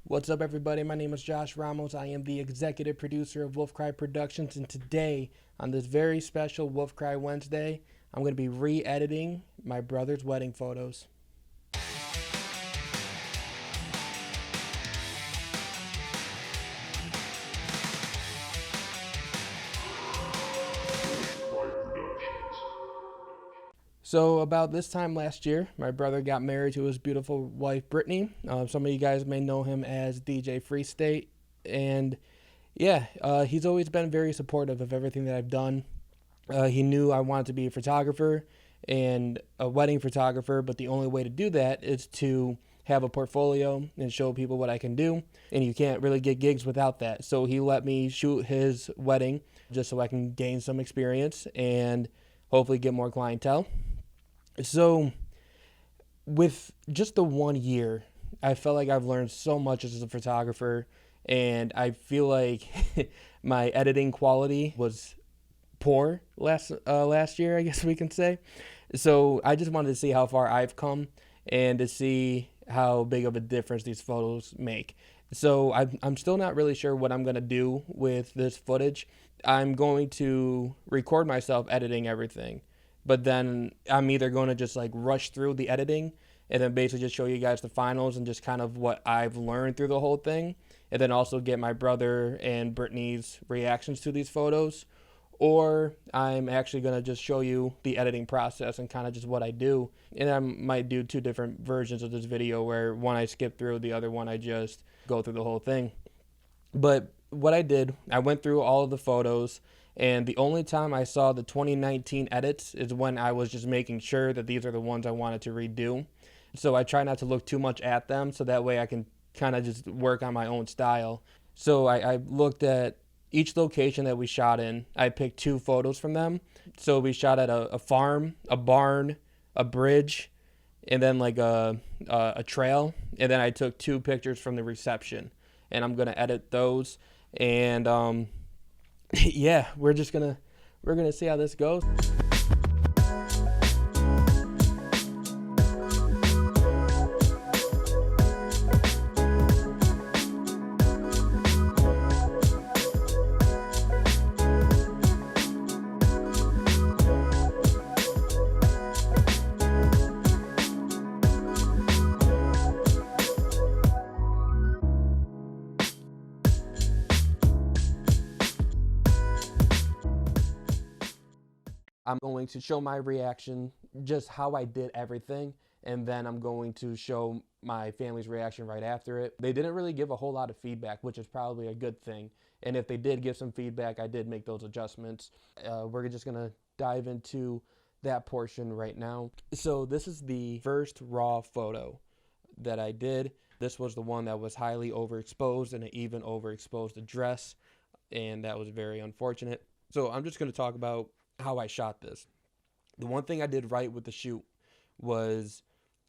What's up, everybody? My name is Josh Ramos. I am the executive producer of Wolf Cry Productions, and today, on this very special Wolf Cry Wednesday, I'm going to be re-editing my brother's wedding photos. So about this time last year, my brother got married to his beautiful wife, Brittany. Some of you guys may know him as DJ Free State. And yeah, he's always been very supportive of everything that I've done. He knew I wanted to be a photographer and a wedding photographer, but the only way to do that is to have a portfolio and show people what I can do. And you can't really get gigs without that. So he let me shoot his wedding just so I can gain some experience and hopefully get more clientele. So with just the 1 year, I felt like I've learned so much as a photographer, and I feel like my editing quality was poor last year, I guess we can say. So I just wanted to see how far I've come and to see how big of a difference these photos make. So I'm still not really sure what I'm going to do with this footage. I'm going to record myself editing everything, but then I'm either going to just like rush through the editing and then basically just show you guys the finals and just kind of what I've learned through the whole thing, and then also get my brother and Brittany's reactions to these photos. Or I'm actually going to just show you the editing process and kind of just what I do. And I might do two different versions of this video, where one I skip through, the other one I just go through the whole thing. But what I did, I went through all of the photos, and the only time I saw the 2019 edits is when I was just making sure that these are the ones I wanted to redo. So I try not to look too much at them, so that way I can kind of just work on my own style. So I looked at each location that we shot in. I picked two photos from them. So we shot at a farm, a barn, a bridge, and then like a trail. And then I took two pictures from the reception, and I'm gonna edit those. And yeah, we're gonna see how this goes. I'm going to show my reaction, just how I did everything, and then I'm going to show my family's reaction right after it. They didn't really give a whole lot of feedback, which is probably a good thing. And if they did give some feedback, I did make those adjustments. We're just gonna dive into that portion right now. So this is the first raw photo that I did. This was the one that was highly overexposed, and it even overexposed the dress, and that was very unfortunate. So I'm just gonna talk about how I shot this. The one thing I did right with the shoot was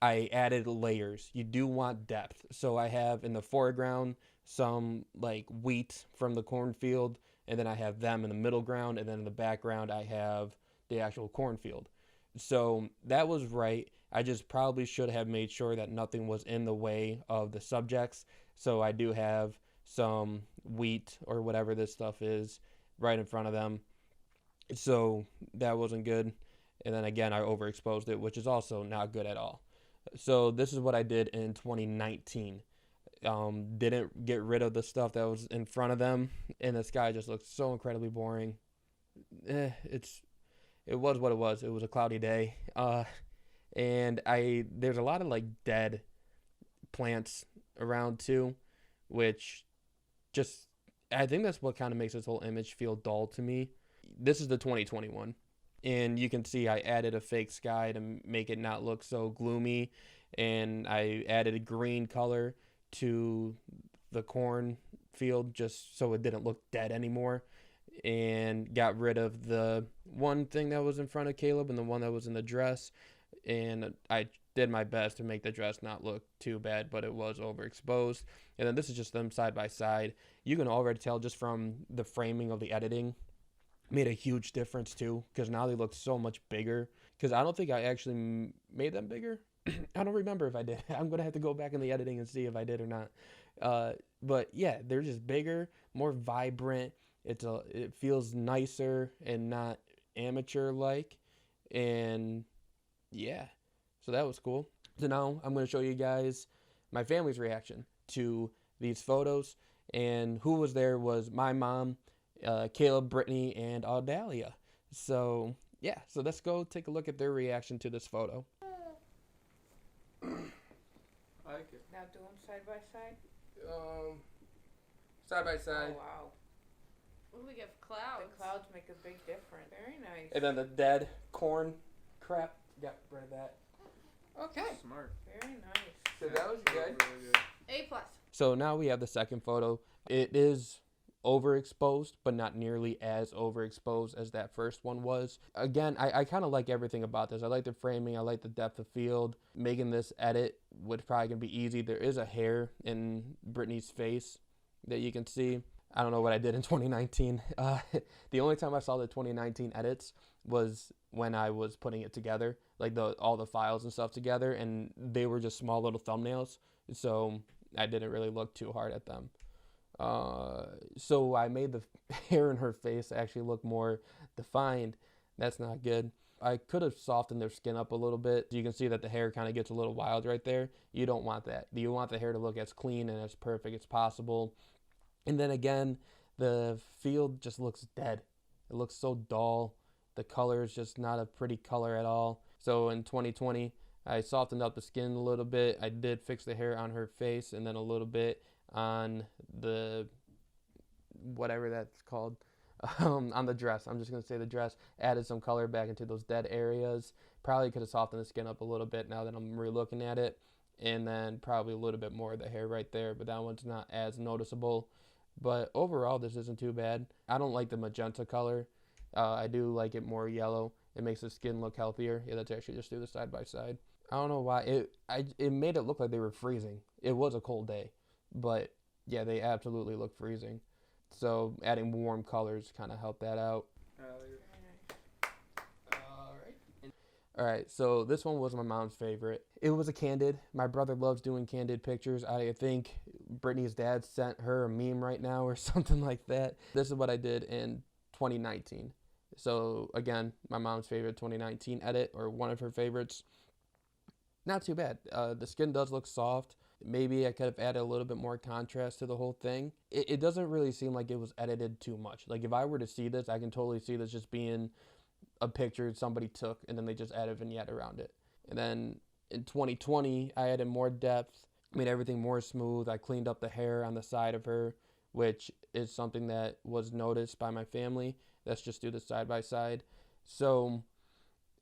I added layers. You do want depth. So I have in the foreground some like wheat from the cornfield, and then I have them in the middle ground, and then in the background I have the actual cornfield. So that was right. I just probably should have made sure that nothing was in the way of the subjects. So I do have some wheat or whatever this stuff is right in front of them. So that wasn't good. And then again, I overexposed it, which is also not good at all. So this is what I did in 2019. Didn't get rid of the stuff that was in front of them, and the sky just looked so incredibly boring. It was what it was. It was a cloudy day, and there's a lot of like dead plants around too, which just, I think that's what kind of makes this whole image feel dull to me. This is the 2021, and you can see I added a fake sky to make it not look so gloomy, and I added a green color to the cornfield just so it didn't look dead anymore, and got rid of the one thing that was in front of Caleb and the one that was in the dress, and I did my best to make the dress not look too bad, but it was overexposed. And then this is just them side by side. You can already tell just from the framing of the editing made a huge difference too, because now they look so much bigger, because I don't think I actually made them bigger. I don't remember if I did. I'm gonna have to go back in the editing and see if I did or not, But yeah, they're just bigger, more vibrant. It feels nicer and not amateur like, and yeah, so that was cool. So now I'm going to show you guys my family's reaction to these photos, and who was there was my mom, Caleb, Brittany, and Audalia. So yeah, so let's go take a look at their reaction to this photo. I like it. Now do them side by side. Side by Oh side. wow, What do we get for clouds? the clouds make a big difference. Very nice. And then the dead corn crap, got rid of that. Okay, Smart. Very nice. so that was good. Really good. A+. So now we have the second photo. It is overexposed, but not nearly as overexposed as that first one was. Again, I kind of like everything about this. I like the framing. I like the depth of field. Making this edit would probably gonna be easy. There is a hair in Brittany's face that you can see. I don't know what I did in 2019. The only time I saw the 2019 edits was when I was putting it together, like all the files and stuff together, and they were just small little thumbnails. So I didn't really look too hard at them. So I made the hair in her face actually look more defined. That's not good. I could have softened their skin up a little bit. You can see that the hair kind of gets a little wild right there. You don't want that. You want the hair to look as clean and as perfect as possible. And then again, the field just looks dead. It looks so dull. The color is just not a pretty color at all. So in 2020, I softened up the skin a little bit. I did fix the hair on her face and then a little bit on the, whatever that's called, on the dress. I'm just going to say the dress. Added some color back into those dead areas. Probably could have softened the skin up a little bit now that I'm re-looking at it. And then probably a little bit more of the hair right there, but that one's not as noticeable. But overall, this isn't too bad. I don't like the magenta color. I do like it more yellow. It makes the skin look healthier. Yeah, let's actually just do the side by side. I don't know why. It made it look like they were freezing. It was a cold day. But yeah, they absolutely look freezing. So adding warm colors kind of helped that out. I like it. Very nice. All right, so this one was my mom's favorite. It was a candid. My brother loves doing candid pictures. I think Brittany's dad sent her a meme right now or something like that. This is what I did in 2019. So again, my mom's favorite 2019 edit, or one of her favorites. Not too bad. The skin does look soft. Maybe I could have added a little bit more contrast to the whole thing. It doesn't really seem like it was edited too much. Like if I were to see this, I can totally see this just being a picture somebody took and then they just added a vignette around it. And then in 2020, I added more depth, made everything more smooth. I cleaned up the hair on the side of her, which is something that was noticed by my family. Let's just do the side by side. So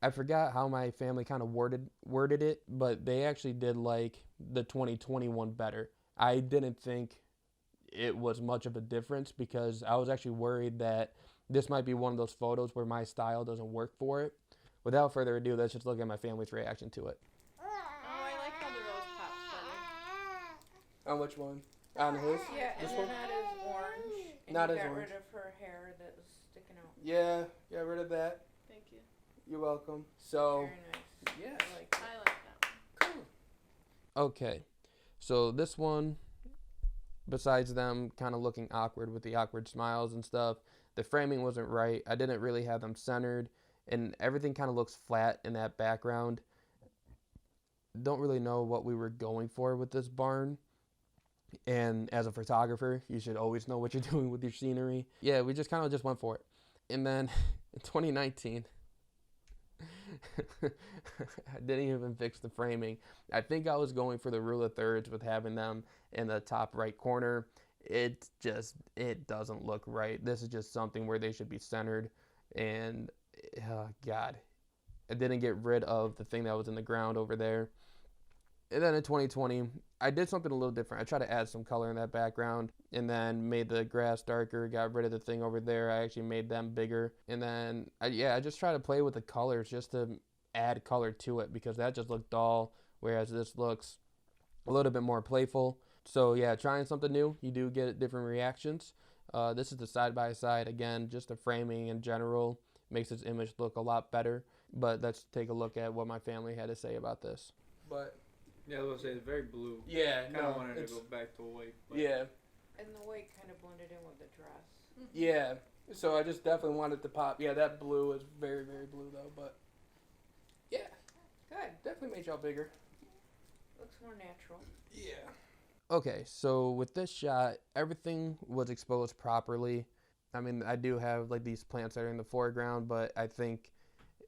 I forgot how my family kind of worded it, but they actually did like the 2021 better. I didn't think it was much of a difference because I was actually worried that this might be one of those photos where my style doesn't work for it. Without further ado, let's just look at my family's reaction to it. Oh, I like how the rose pops better. On which one? On his? Yeah, This and one? then not as orange. And Not you as got orange. rid of her hair that was sticking out. Yeah, got rid of that. Thank you. You're welcome. So, Very nice. yeah. I like it. I like that one. cool. Okay, so this one, besides them kind of looking awkward with the awkward smiles and stuff, the framing wasn't right. I didn't really have them centered, and everything kind of looks flat in that background. Don't really know what we were going for with this barn. And as a photographer, you should always know what you're doing with your scenery. Yeah, we just kind of just went for it. And then in 2019, I didn't even fix the framing. I think I was going for the rule of thirds with having them in the top right corner. It doesn't look right. This is just something where they should be centered. And oh God, I didn't get rid of the thing that was in the ground over there. And then in 2020, I did something a little different. I tried to add some color in that background and then made the grass darker, got rid of the thing over there. I actually made them bigger. And then, I just try to play with the colors just to add color to it because that just looked dull, whereas this looks a little bit more playful. So yeah, trying something new, you do get different reactions. This is the side-by-side. Again, just the framing in general makes this image look a lot better. But let's take a look at what my family had to say about this. But Yeah, I was gonna say it's very blue. Yeah, Kind of wanted to go back to white. But yeah, And the white kind of blended in with the dress. yeah. So I just definitely wanted to pop. Yeah, that blue is very, very blue though. But yeah, Good. definitely made y'all bigger. Looks more natural. Yeah. Okay, so with this shot, everything was exposed properly. I mean, I do have like these plants that are in the foreground, but I think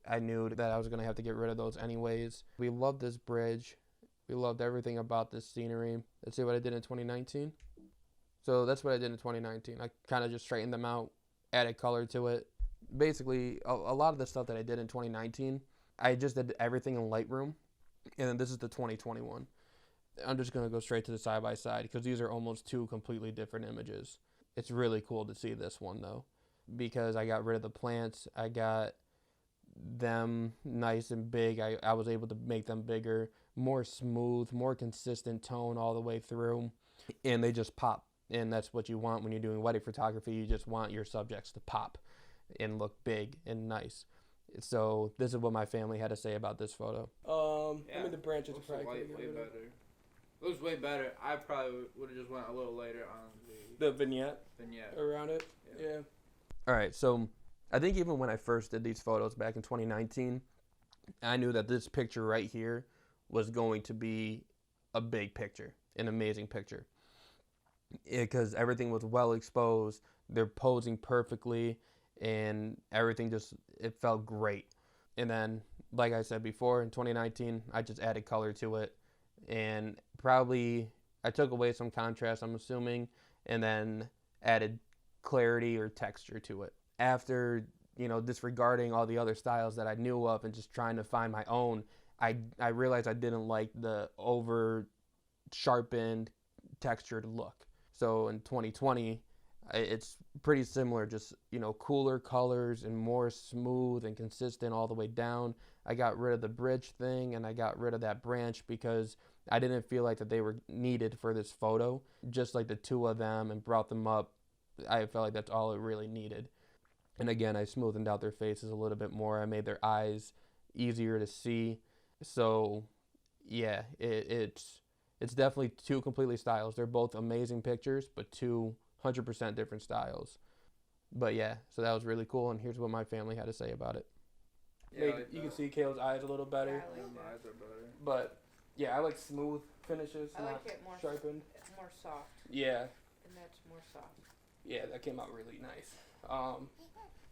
I knew that I was going to have to get rid of those anyways. We loved this bridge. We loved everything about this scenery. Let's see what I did in 2019. So that's what I did in 2019. I kind of just straightened them out, added color to it. Basically, a lot of the stuff that I did in 2019, I just did everything in Lightroom. And then this is the 2021. I'm just going to go straight to the side-by-side because these are almost two completely different images. It's really cool to see this one, though, because I got rid of the plants. I got them nice and big. I was able to make them bigger, more smooth, more consistent tone all the way through, and they just pop. And that's what you want when you're doing wedding photography. You just want your subjects to pop and look big and nice. So this is what my family had to say about this photo. I mean, the branches are probably way better. It was way better. I probably would have just went a little later on the vignette vignette around it. Yeah. Yeah. All right. So I think even when I first did these photos back in 2019, I knew that this picture right here was going to be a big picture, an amazing picture. Because everything was well exposed. They're posing perfectly and everything it felt great. And then, like I said before, in 2019, I just added color to it. And probably I took away some contrast, I'm assuming, and then added clarity or texture to it. After, disregarding all the other styles that I knew of and just trying to find my own, I realized I didn't like the over sharpened textured look. So in 2020, it's pretty similar, just, cooler colors and more smooth and consistent all the way down. I got rid of the bridge thing and I got rid of that branch because I didn't feel like that they were needed for this photo. Just like the two of them and brought them up, I felt like that's all it really needed. And again, I smoothed out their faces a little bit more. I made their eyes easier to see. So yeah, it's definitely two completely styles. They're both amazing pictures, but 200% different styles. But yeah, so that was really cool, and here's what my family had to say about it. Yeah, You can see Kale's eyes a little better, Yeah, I like My that. eyes are better. but yeah, I like smooth finishes, I not like it more sharpened. more soft, Yeah, and that's more soft. yeah, that came out really nice.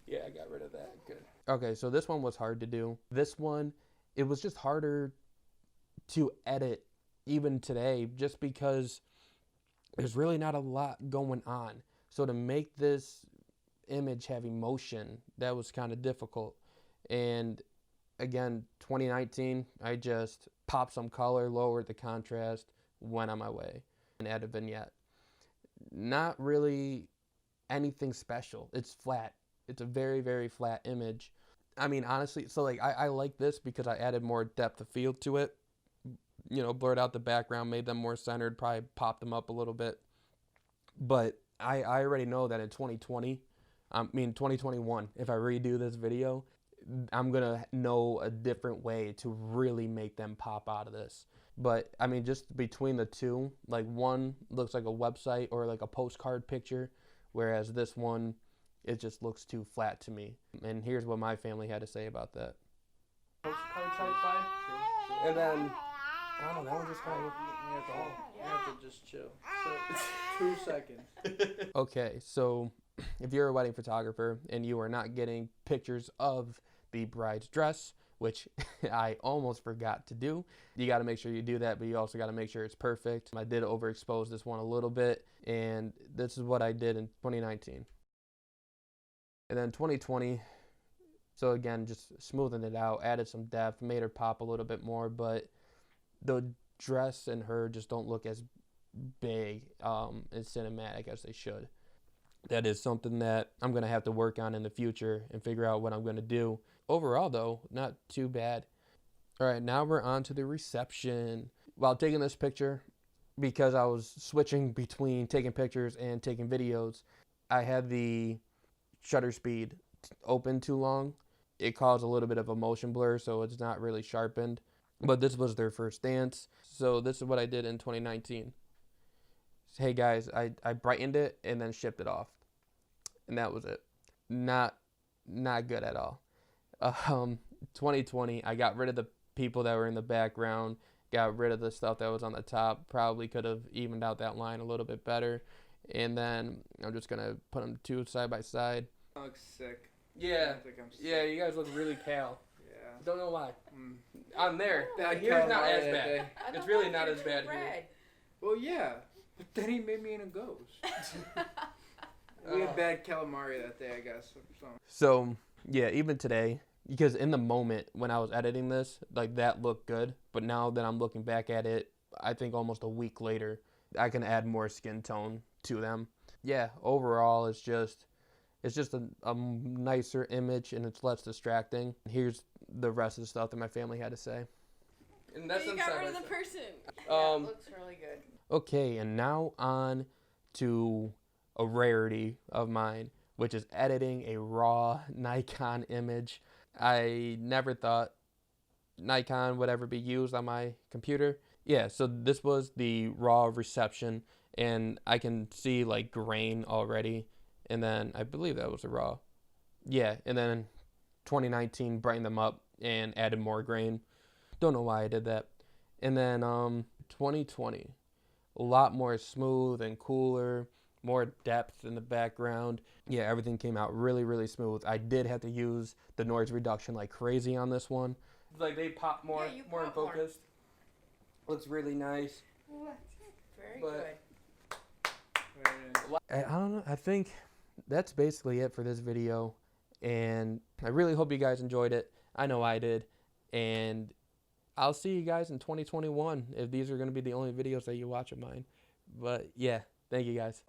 Yeah, I got rid of that. Good. Okay, so this one was hard to do. This one, it was just harder to edit even today, just because there's really not a lot going on. So to make this image have emotion, that was kind of difficult. And again, 2019, I just popped some color, lowered the contrast, went on my way, and added a vignette. Not really anything special. It's flat. It's a very, very flat image. I mean, honestly, so like I like this because I added more depth of field to it. Blurred out the background, made them more centered, probably popped them up a little bit. But I already know that in 2021, if I redo this video, I'm going to know a different way to really make them pop out of this. But, I mean, just between the two, like one looks like a website or like a postcard picture, whereas this one, it just looks too flat to me. And here's what my family had to say about that. Postcard type vibe. And then, I don't know, that one just kind of You have to just chill. So, 2 seconds. Okay, so if you're a wedding photographer and you are not getting pictures of the bride's dress, which I almost forgot to do, you got to make sure you do that, but you also got to make sure it's perfect. I did overexpose this one a little bit, and this is what I did in 2019. And then 2020, so again, just smoothing it out, added some depth, made her pop a little bit more, but the dress and her just don't look as big and cinematic as they should. That is something that I'm going to have to work on in the future and figure out what I'm going to do. Overall, though, not too bad. All right, now we're on to the reception. While taking this picture, because I was switching between taking pictures and taking videos, I had the shutter speed open too long. It caused a little bit of a motion blur, so it's not really sharpened. but this was their first dance. So this is what I did in 2019. Hey guys, I brightened it and then shipped it off, and that was it. Not good at all. 2020, I got rid of the people that were in the background, got rid of the stuff that was on the top. Probably could have evened out that line a little bit better. And then I'm just gonna put them two side by side. I look sick. Yeah, I think I'm sick. yeah, you guys look really pale. Yeah. Don't know why. Mm. I'm there. Bad Here's not calamari as that bad. day. I It's don't really know, not you're as too bad here. red. Well, yeah. But then he made me in a ghost. We had bad calamari that day, I guess. So yeah, even today, because in the moment when I was editing this, like that looked good, but now that I'm looking back at it, I think almost a week later, I can add more skin tone to them. Yeah, overall, it's just a nicer image and it's less distracting. Here's the rest of the stuff that my family had to say. And But you got rid of the person. Yeah, it looks really good. Okay, and now on to a rarity of mine, which is editing a raw Nikon image. I never thought Nikon would ever be used on my computer. Yeah, so this was the raw reception, and I can see like grain already. And then I believe that was a raw. Yeah, and then 2019 brightened them up and added more grain. Don't know why I did that. And then 2020, a lot more smooth and cooler, more depth in the background. Yeah, everything came out really, really smooth. I did have to use the noise reduction like crazy on this one. Like they pop more, Yeah, you more pop more. focused. Looks really nice. Very But- good. I don't know. I think that's basically it for this video. And I really hope you guys enjoyed it. I know I did. And I'll see you guys in 2021 if these are going to be the only videos that you watch of mine. But yeah, thank you guys.